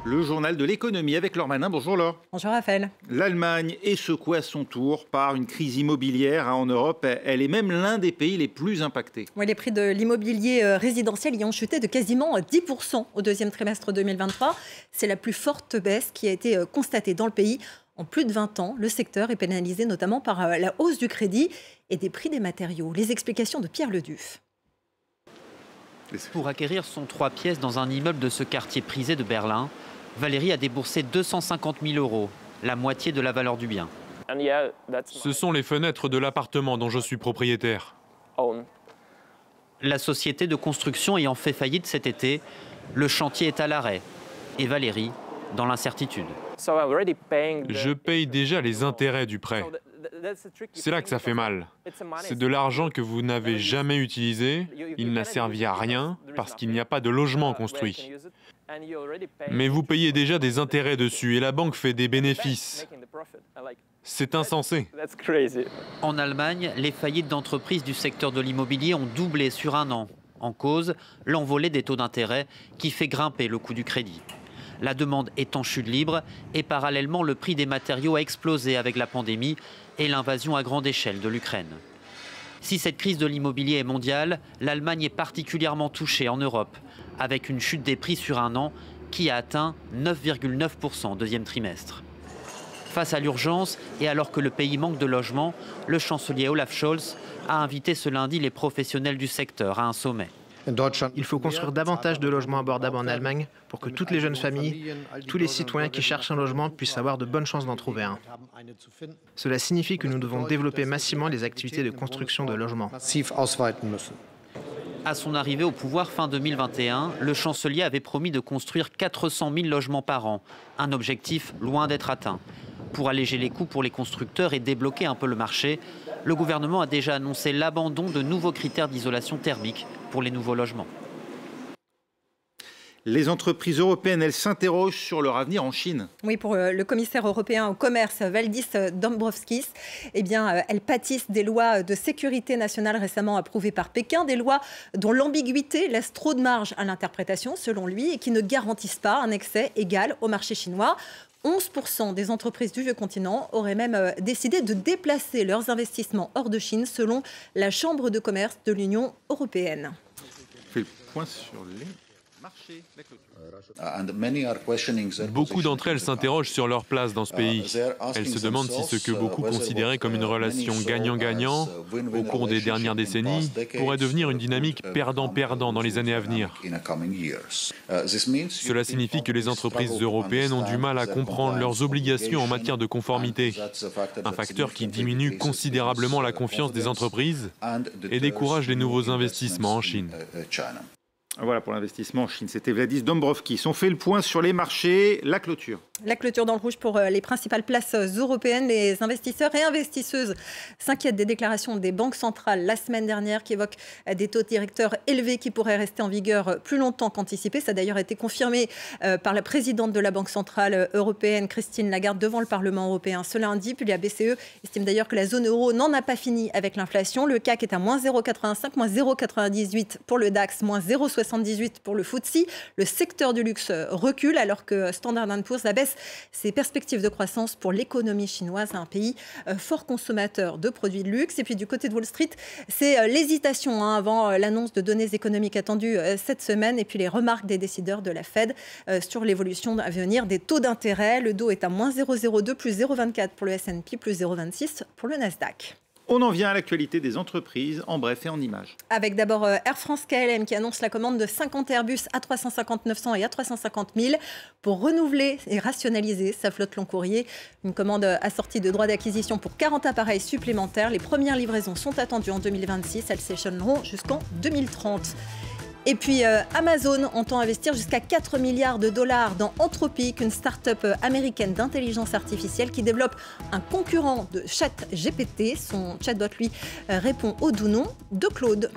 Le journal de l'économie avec Laure Manin. Bonjour Laure. Bonjour Raphaël. L'Allemagne est secouée à son tour par une crise immobilière en Europe. Elle est même l'un des pays les plus impactés. Oui, les prix de l'immobilier résidentiel y ont chuté de quasiment 10% au deuxième trimestre 2023. C'est la plus forte baisse qui a été constatée dans le pays. En plus de 20 ans, le secteur est pénalisé notamment par la hausse du crédit et des prix des matériaux. Les explications de Pierre Leduf. Pour acquérir son 3 pièces dans un immeuble de ce quartier prisé de Berlin, Valérie a déboursé 250 000 €, la moitié de la valeur du bien. Ce sont les fenêtres de l'appartement dont je suis propriétaire. La société de construction ayant fait faillite cet été, le chantier est à l'arrêt. Et Valérie, dans l'incertitude. Je paye déjà les intérêts du prêt. C'est là que ça fait mal. C'est de l'argent que vous n'avez jamais utilisé, il n'a servi à rien parce qu'il n'y a pas de logement construit. Mais vous payez déjà des intérêts dessus et la banque fait des bénéfices. C'est insensé. En Allemagne, les faillites d'entreprises du secteur de l'immobilier ont doublé sur un an. En cause, l'envolée des taux d'intérêt qui fait grimper le coût du crédit. La demande est en chute libre et parallèlement, le prix des matériaux a explosé avec la pandémie et l'invasion à grande échelle de l'Ukraine. Si cette crise de l'immobilier est mondiale, l'Allemagne est particulièrement touchée en Europe, avec une chute des prix sur un an qui a atteint 9,9% au deuxième trimestre. Face à l'urgence et alors que le pays manque de logements, le chancelier Olaf Scholz a invité ce lundi les professionnels du secteur à un sommet. Il faut construire davantage de logements abordables en Allemagne pour que toutes les jeunes familles, tous les citoyens qui cherchent un logement puissent avoir de bonnes chances d'en trouver un. Cela signifie que nous devons développer massivement les activités de construction de logements. À son arrivée au pouvoir fin 2021, le chancelier avait promis de construire 400 000 logements par an, un objectif loin d'être atteint. Pour alléger les coûts pour les constructeurs et débloquer un peu le marché, le gouvernement a déjà annoncé l'abandon de nouveaux critères d'isolation thermique pour les nouveaux logements. Les entreprises européennes, elles s'interrogent sur leur avenir en Chine. Oui, pour le commissaire européen au commerce, Valdis Dombrovskis, eh bien, elles pâtissent des lois de sécurité nationale récemment approuvées par Pékin, des lois dont l'ambiguïté laisse trop de marge à l'interprétation, selon lui, et qui ne garantissent pas un accès égal au marché chinois. 11% des entreprises du vieux continent auraient même décidé de déplacer leurs investissements hors de Chine, selon la Chambre de commerce de l'Union européenne. On fait le point sur les marchés, la clôture. Beaucoup d'entre elles s'interrogent sur leur place dans ce pays. Elles se demandent si ce que beaucoup considéraient comme une relation gagnant-gagnant au cours des dernières décennies pourrait devenir une dynamique perdant-perdant dans les années à venir. Cela signifie que les entreprises européennes ont du mal à comprendre leurs obligations en matière de conformité, un facteur qui diminue considérablement la confiance des entreprises et décourage les nouveaux investissements en Chine. Voilà pour l'investissement en Chine. C'était Valdis Dombrovskis. On fait le point sur les marchés, la clôture. La clôture dans le rouge pour les principales places européennes. Les investisseurs et investisseuses s'inquiètent des déclarations des banques centrales la semaine dernière qui évoquent des taux directeurs élevés qui pourraient rester en vigueur plus longtemps qu'anticipé. Ça a d'ailleurs été confirmé par la présidente de la Banque centrale européenne, Christine Lagarde, devant le Parlement européen ce lundi. Puis la BCE estime d'ailleurs que la zone euro n'en a pas fini avec l'inflation. Le CAC est à moins 0,85, moins 0,98 pour le DAX, moins 0,78 pour le FTSE. Le secteur du luxe recule alors que Standard & Poor's abaisse ses perspectives de croissance pour l'économie chinoise, un pays fort consommateur de produits de luxe. Et puis du côté de Wall Street, c'est l'hésitation avant l'annonce de données économiques attendues cette semaine et puis les remarques des décideurs de la Fed sur l'évolution à venir des taux d'intérêt. Le Dow est à moins 0,02, plus 0,24 pour le S&P, plus 0,26 pour le Nasdaq. On en vient à l'actualité des entreprises, en bref et en images. Avec d'abord Air France-KLM qui annonce la commande de 50 Airbus A350-900 et A350-1000 pour renouveler et rationaliser sa flotte long courrier. Une commande assortie de droits d'acquisition pour 40 appareils supplémentaires. Les premières livraisons sont attendues en 2026. Elles s'échelonneront jusqu'en 2030. Et puis Amazon entend investir jusqu'à 4 milliards de dollars dans Anthropic, une start-up américaine d'intelligence artificielle qui développe un concurrent de ChatGPT. Son chatbot, lui, répond au doux nom de Claude.